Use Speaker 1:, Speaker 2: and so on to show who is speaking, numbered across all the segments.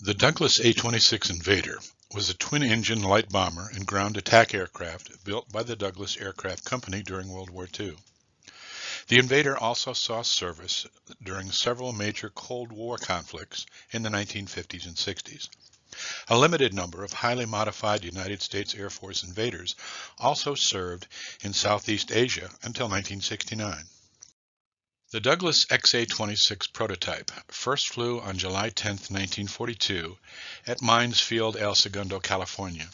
Speaker 1: The Douglas A-26 Invader was a twin-engine light bomber and ground attack aircraft built by the Douglas Aircraft Company during World War II. The Invader also saw service during several major Cold War conflicts in the 1950s and 60s. A limited number of highly modified United States Air Force Invaders also served in Southeast Asia until 1969. The Douglas XA-26 prototype first flew on July 10, 1942 at Mines Field, El Segundo, California.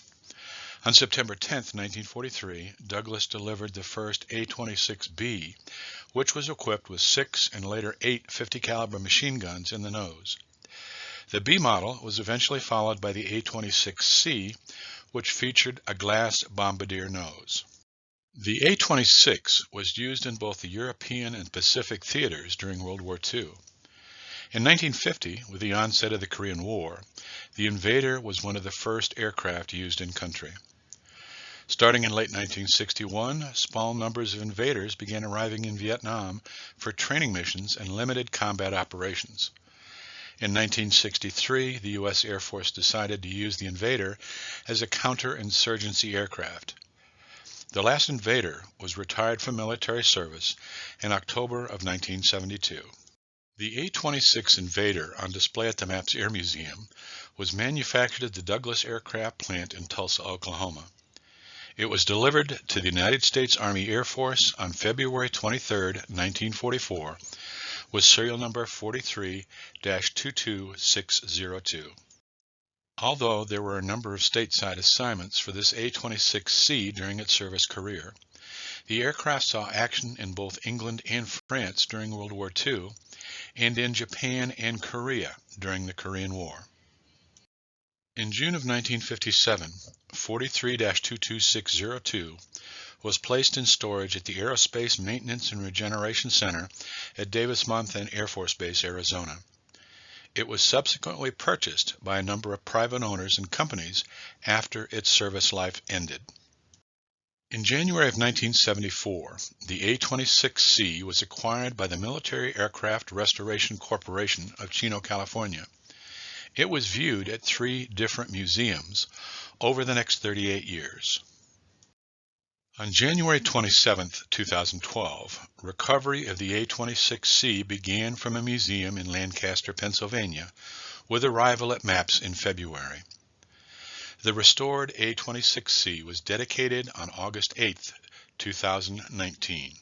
Speaker 1: On September 10, 1943, Douglas delivered the first A-26B, which was equipped with 6 and later 8 50 caliber machine guns in the nose. The B model was eventually followed by the A-26C, which featured a glass bombardier nose. The A-26 was used in both the European and Pacific theaters during World War II. In 1950, with the onset of the Korean War, the Invader was one of the first aircraft used in country. Starting in late 1961, small numbers of Invaders began arriving in Vietnam for training missions and limited combat operations. In 1963, the U.S. Air Force decided to use the Invader as a counterinsurgency aircraft. The last Invader was retired from military service in October of 1972. The A-26 Invader on display at the MAPS Air Museum was manufactured at the Douglas Aircraft Plant in Tulsa, Oklahoma. It was delivered to the United States Army Air Force on February 23, 1944, with serial number 43-22602. Although there were a number of stateside assignments for this A-26C during its service career, the aircraft saw action in both England and France during World War II and in Japan and Korea during the Korean War. In June of 1957, 43-22602 was placed in storage at the Aerospace Maintenance and Regeneration Center at Davis-Monthan Air Force Base, Arizona. It was subsequently purchased by a number of private owners and companies after its service life ended. In January of 1974, the A-26C was acquired by the Military Aircraft Restoration Corporation of Chino, California. It was viewed at 3 different museums over the next 38 years. On January 27, 2012, recovery of the A-26C began from a museum in Lancaster, Pennsylvania, with arrival at MAPS in February. The restored A-26C was dedicated on August 8, 2019.